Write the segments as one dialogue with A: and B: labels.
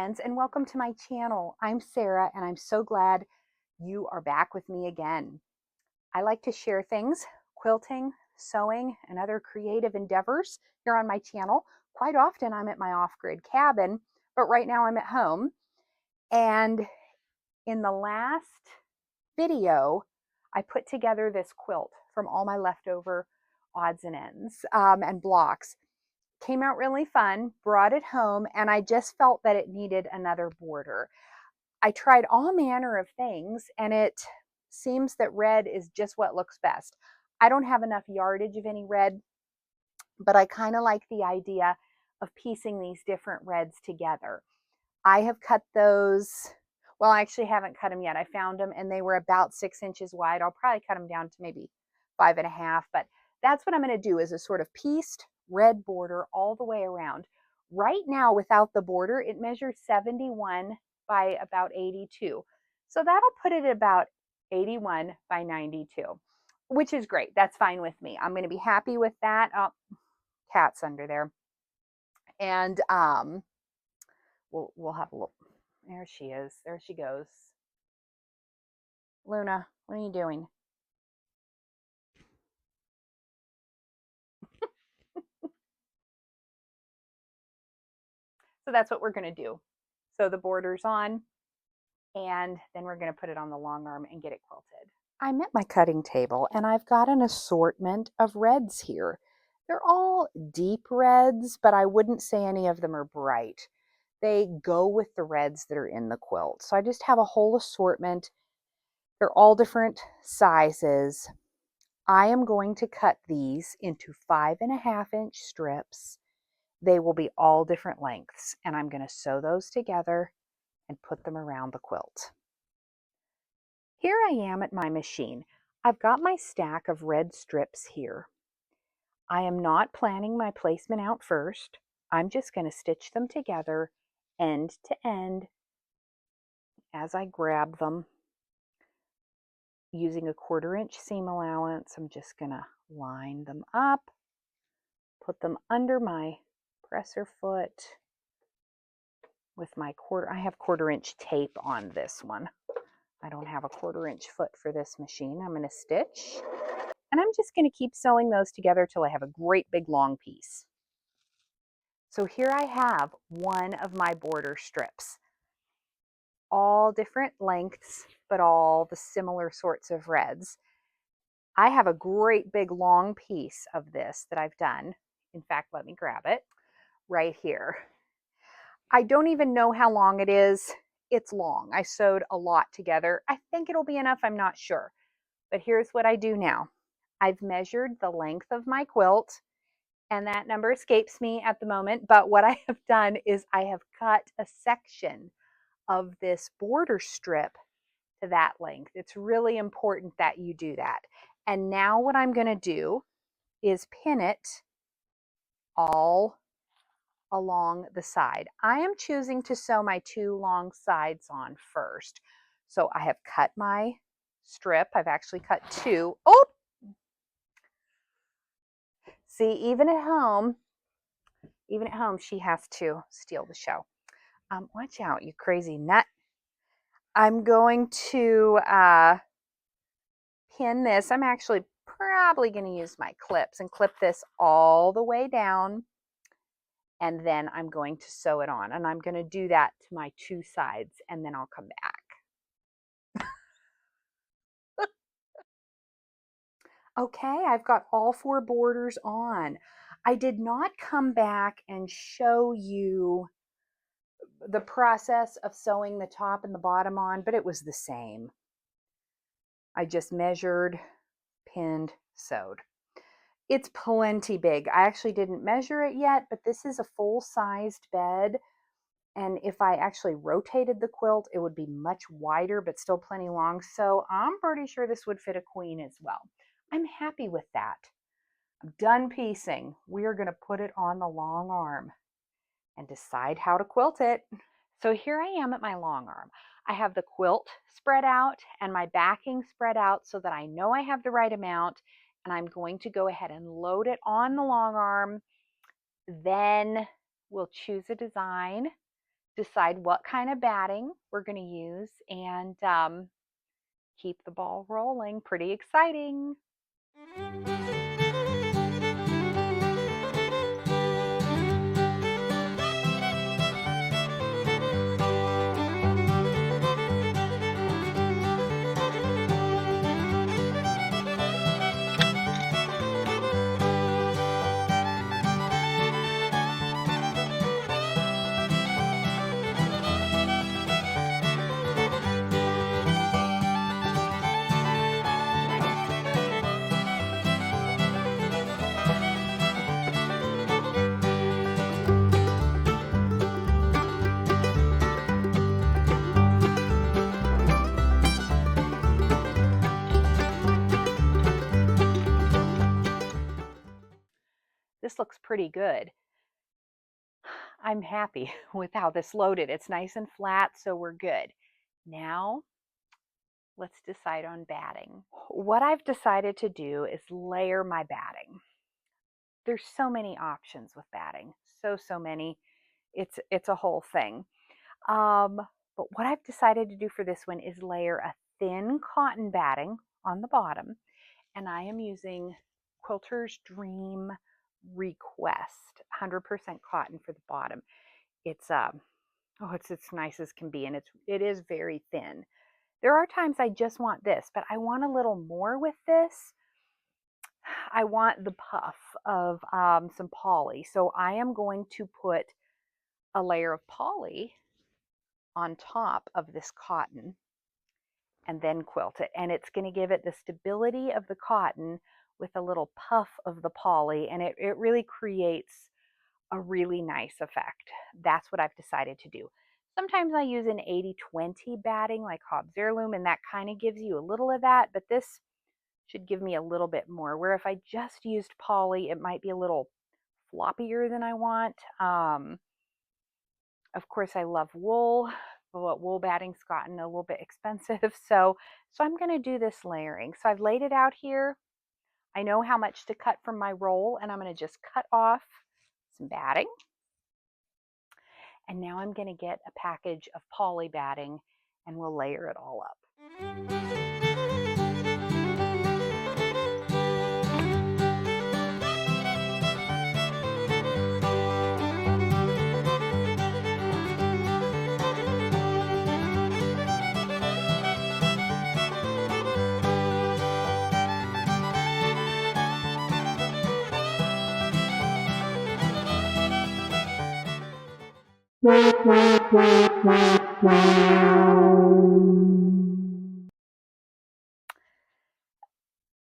A: friends, and welcome to my channel. I'm Sarah, and I'm so glad you are back with me again. I like to share things, quilting, sewing, and other creative endeavors here on my channel. Quite often I'm at my off-grid cabin, but right now I'm at home. And in the last video, I put together this quilt from all my leftover odds and ends and blocks. Came out really fun, brought it home, and I just felt that it needed another border. I tried all manner of things, and it seems that red is just what looks best. I don't have enough yardage of any red, but I kind of like the idea of piecing these different reds together. I have cut those, well, I actually haven't cut them yet. I found them and they were about 6 inches wide. I'll probably cut them down to maybe 5.5, but that's what I'm going to do, is a sort of pieced red border all the way around. Right now, without the border, it measures 71 by about 82. So that'll put it at about 81 by 92, which is great. That's fine with me. I'm going to be happy with that. Oh, cat's under there. And we'll have a look. There she is. There she goes. Luna, what are you doing? So that's what we're going to do. So the border's on, and then we're going to put it on the long arm and get it quilted. I'm at my cutting table, and I've got an assortment of reds here. They're all deep reds, but I wouldn't say any of them are bright. They go with the reds that are in the quilt. So I just have a whole assortment. They're all different sizes. I am going to cut these into 5.5-inch strips. They will be all different lengths, and I'm going to sew those together and put them around the quilt. Here I am at my machine. I've got my stack of red strips here. I am not planning my placement out first. I'm just going to stitch them together end to end as I grab them. Using a 1/4-inch seam allowance, I'm just going to line them up, put them under my presser foot with my I have 1/4-inch tape on this one. I don't have a 1/4-inch foot for this machine. I'm going to stitch, and I'm just going to keep sewing those together till I have a great big long piece. So here I have one of my border strips, all different lengths, but all the similar sorts of reds. I have a great big long piece of this that I've done. In fact, let me grab it right here. I don't even know how long it is. It's long. I sewed a lot together. I think it'll be enough. I'm not sure. But here's what I do now. I've measured the length of my quilt, and that number escapes me at the moment. But what I have done is I have cut a section of this border strip to that length. It's really important that you do that. And now what I'm going to do is pin it all along the side. I am choosing to sew my 2 long sides on first. So I have cut my strip. I've actually cut 2. Oh, see, even at home, she has to steal the show. Watch out, you crazy nut. I'm going to pin this. I'm actually probably going to use my clips and clip this all the way down. And then I'm going to sew it on. And I'm going to do that to my 2 sides, and then I'll come back. Okay, I've got all 4 borders on. I did not come back and show you the process of sewing the top and the bottom on, but it was the same. I just measured, pinned, sewed. It's plenty big. I actually didn't measure it yet, but this is a full-sized bed. And if I actually rotated the quilt, it would be much wider, but still plenty long. So I'm pretty sure this would fit a queen as well. I'm happy with that. I'm done piecing. We are going to put it on the long arm and decide how to quilt it. So here I am at my long arm. I have the quilt spread out and my backing spread out so that I know I have the right amount, and I'm going to go ahead and load it on the long arm. Then we'll choose a design decide what kind of batting we're going to use, and keep the ball rolling. Pretty exciting. This looks pretty good. I'm happy with how this loaded. It's nice and flat, so we're good. Now, let's decide on batting. What I've decided to do is layer my batting. There's so many options with batting. So many. It's a whole thing. Um, but what I've decided to do for this one is layer a thin cotton batting on the bottom, and I am using Quilter's Dream Request 100% cotton for the bottom. It's oh, it's as nice as can be, and it is very thin. There are times I just want this, but I want a little more with this. I want the puff of some poly, so I am going to put a layer of poly on top of this cotton and then quilt it. And it's going to give it the stability of the cotton with a little puff of the poly, and it really creates a really nice effect. That's what I've decided to do. Sometimes I use an 80-20 batting like Hobbs Heirloom, and that kind of gives you a little of that, but this should give me a little bit more, where if I just used poly, it might be a little floppier than I want. Of course, I love wool, but wool batting's gotten a little bit expensive. So I'm going to do this layering. So I've laid it out here. I know how much to cut from my roll, and I'm going to just cut off some batting. And now I'm going to get a package of poly batting, and we'll layer it all up.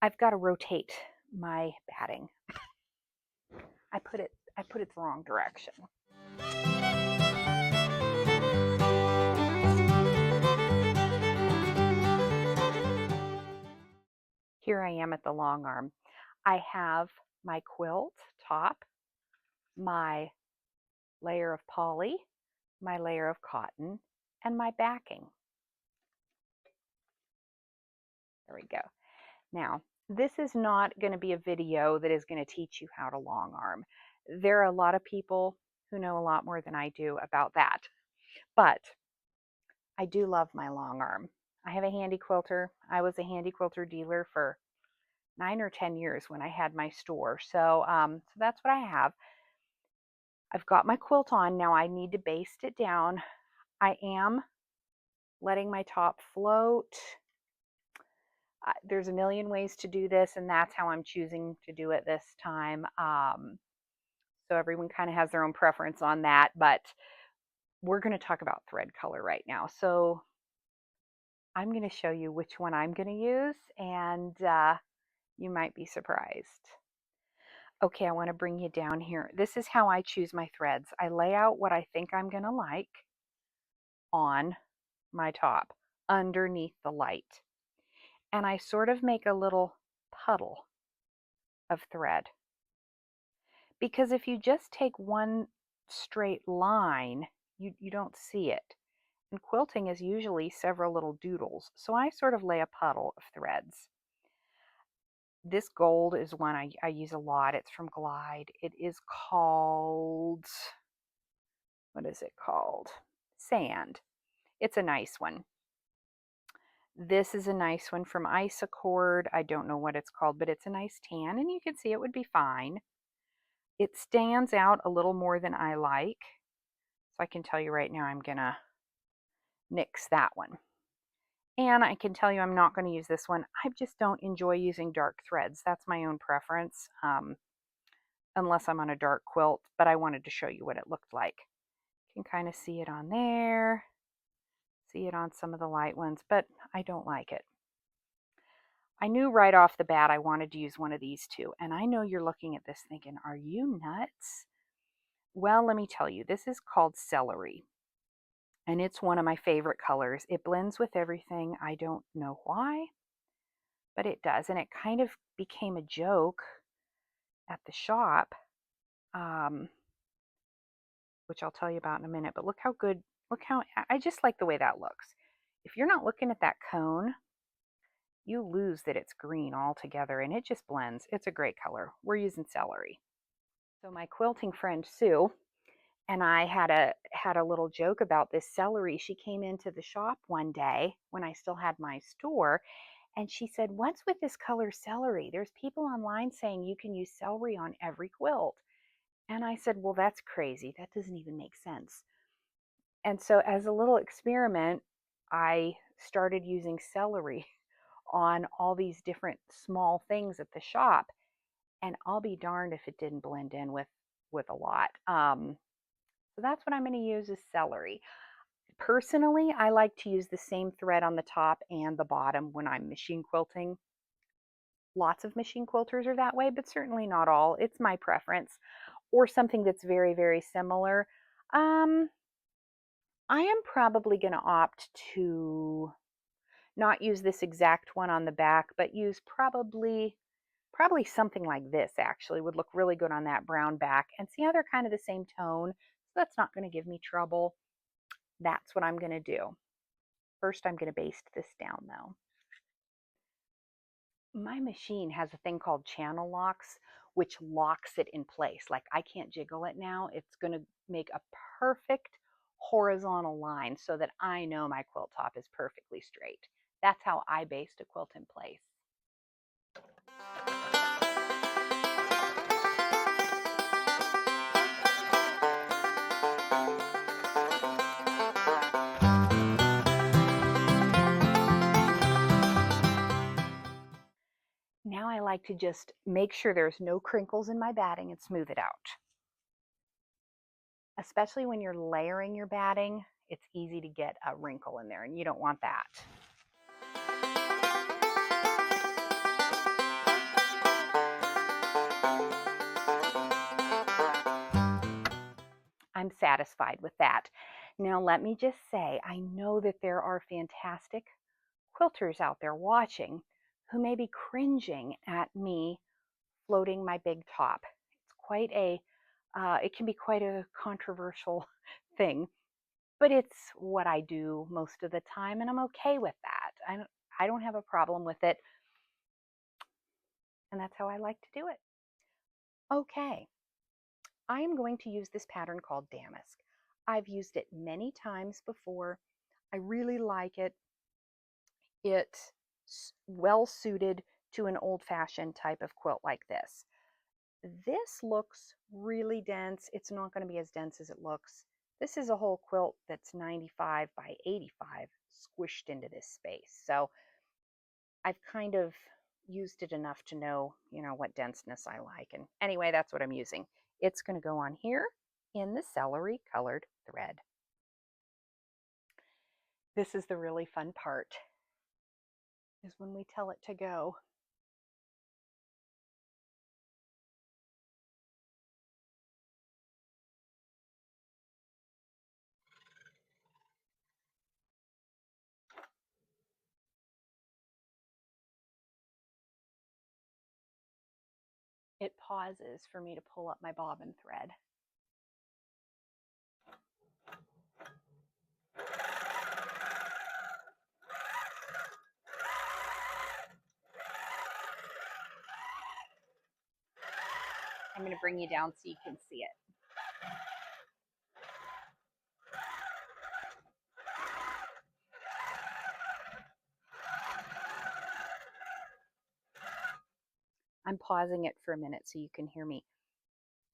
A: I've got to rotate my batting. I put it the wrong direction. Here I am at the long arm. I have my quilt top, my layer of poly, my layer of cotton, and my backing. There we go. Now, this is not going to be a video that is going to teach you how to long arm. There are a lot of people who know a lot more than I do about that. But I do love my long arm. I have a handy quilter. I was a handy quilter dealer for 9 or 10 years when I had my store. So that's what I have. I've got my quilt on. Now I need to baste it down. I am letting my top float. There's a million ways to do this, and that's how I'm choosing to do it this time. So everyone kind of has their own preference on that, but we're going to talk about thread color right now. So I'm going to show you which one I'm going to use, and you might be surprised. Okay, I want to bring you down here. This is how I choose my threads. I lay out what I think I'm going to like on my top underneath the light. And I sort of make a little puddle of thread. Because if you just take one straight line, you don't see it. And quilting is usually several little doodles. So I sort of lay a puddle of threads. This gold is one I use a lot. It's from Glide. It is called, what is it called? Sand. It's a nice one. This is a nice one from Isocord. I don't know what it's called, but it's a nice tan, and you can see it would be fine. It stands out a little more than I like. So I can tell you right now I'm going to nix that one. And I can tell you I'm not going to use this one. I just don't enjoy using dark threads. That's my own preference, unless I'm on a dark quilt, but I wanted to show you what it looked like. You can kind of see it on there, see it on some of the light ones, but I don't like it. I knew right off the bat I wanted to use one of these two, and I know you're looking at this thinking, are you nuts? Well, let me tell you, this is called celery, and it's one of my favorite colors. It blends with everything. I don't know why, but it does, and it kind of became a joke at the shop, which I'll tell you about in a minute, but look how good, look how, I just like the way that looks. If you're not looking at that cone, you lose that it's green altogether, and it just blends. It's a great color. We're using celery. So my quilting friend Sue and I had a little joke about this celery. She came into the shop one day when I still had my store, and she said, "What's with this color celery? There's people online saying you can use celery on every quilt." And I said, "Well, that's crazy. That doesn't even make sense." And so as a little experiment, I started using celery on all these different small things at the shop, and I'll be darned if it didn't blend in with a lot. So that's what I'm going to use is celery. Personally, I like to use the same thread on the top and the bottom when I'm machine quilting. Lots of machine quilters are that way, but certainly not all. It's my preference. Or something that's very, very similar. I am probably going to opt to not use this exact one on the back, but use probably something like this actually would look really good on that brown back. And see how they're kind of the same tone? So that's not going to give me trouble. That's what I'm going to do. First, I'm going to baste this down though. My machine has a thing called channel locks, which locks it in place. Like I can't jiggle it now. It's going to make a perfect horizontal line so that I know my quilt top is perfectly straight. That's how I based a quilt in place. Now I like to just make sure there's no crinkles in my batting and smooth it out. Especially when you're layering your batting, it's easy to get a wrinkle in there, and you don't want that. I'm satisfied with that. Now let me just say, I know that there are fantastic quilters out there watching who may be cringing at me floating my big top. It's quite a, it can be quite a controversial thing, but it's what I do most of the time, and I'm okay with that. I don't have a problem with it, and that's how I like to do it. Okay, I am going to use this pattern called Damask. I've used it many times before. I really like it. It's well suited to an old-fashioned type of quilt like this. This looks really dense. It's not going to be as dense as it looks. This is a whole quilt that's 95 by 85 squished into this space. So I've kind of used it enough to know, what denseness I like. And anyway, that's what I'm using. It's going to go on here in the celery colored thread. This is the really fun part, is when we tell it to go. It pauses for me to pull up my bobbin thread. I'm going to bring you down so you can see it. I'm pausing it for a minute so you can hear me.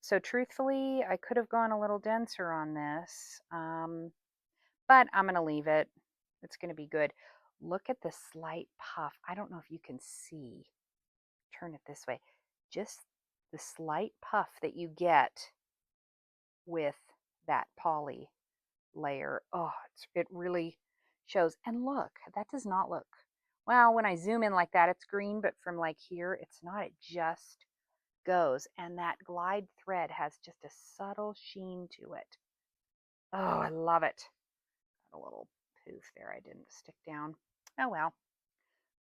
A: So truthfully, I could have gone a little denser on this, but I'm going to leave it. It's going to be good. Look at the slight puff. I don't know if you can see. Turn it this way. Just the slight puff that you get with that poly layer. Oh, it really shows. And look, that does not look, well, when I zoom in like that, it's green, but from like here, it's not. It just goes. And that glide thread has just a subtle sheen to it. Oh, I love it. Got a little poof there I didn't stick down. Oh well,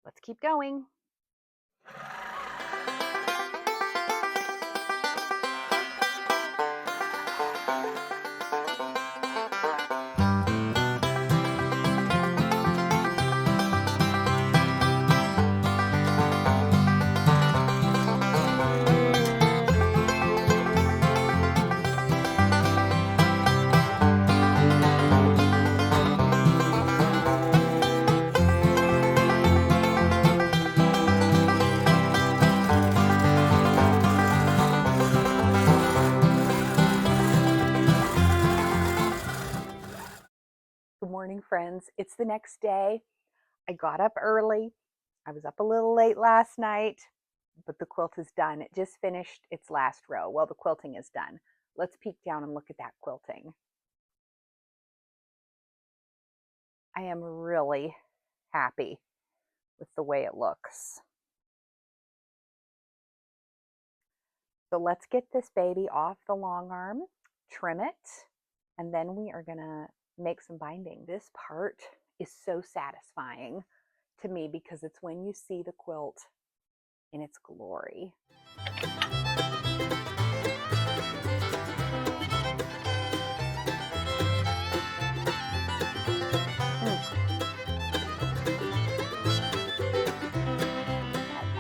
A: let's keep going. Good morning, friends. It's the next day. I got up early. I was up a little late last night, but the quilt is done. It just finished its last row. Well, the quilting is done. Let's peek down and look at that quilting. I am really happy with the way it looks. So let's get this baby off the long arm, trim it, and then we are gonna make some binding. This part is so satisfying to me because it's when you see the quilt in its glory. That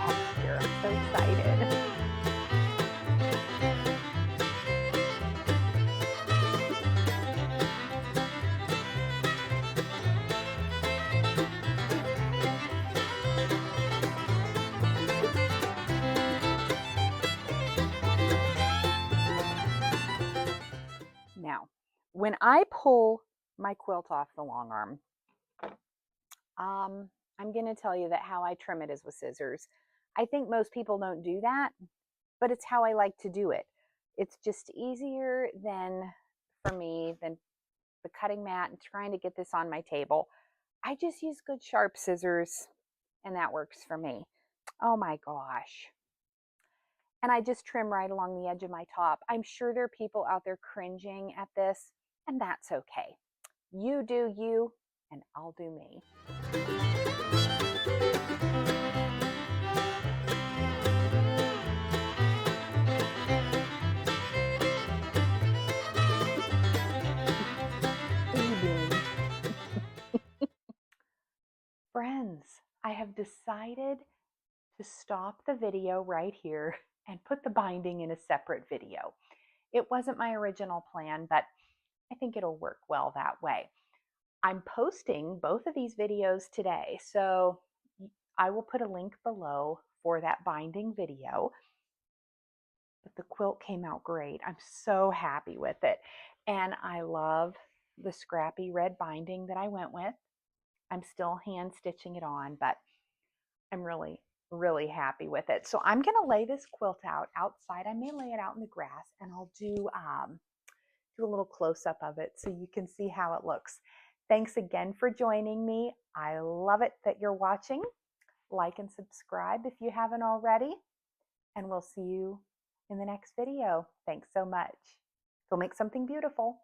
A: texture, I'm so excited. Now, when I pull my quilt off the long arm, I'm going to tell you that how I trim it is with scissors. I think most people don't do that, but it's how I like to do it. It's just easier than for me than the cutting mat and trying to get this on my table. I just use good sharp scissors and that works for me. Oh my gosh. And I just trim right along the edge of my top. I'm sure there are people out there cringing at this, and that's okay. You do you, and I'll do me. What are you doing? Friends, I have decided to stop the video right here and put the binding in a separate video. It wasn't my original plan, but I think it'll work well that way. I'm posting both of these videos today, so I will put a link below for that binding video. But the quilt came out great. I'm so happy with it. And I love the scrappy red binding that I went with. I'm still hand stitching it on, but I'm really, really happy with it. So I'm going to lay this quilt out outside. I may lay it out in the grass, and I'll do a little close-up of it so you can see how it looks. Thanks again for joining me. I love it that you're watching. Like and subscribe if you haven't already, and we'll see you in the next video. Thanks so much. Go make something beautiful.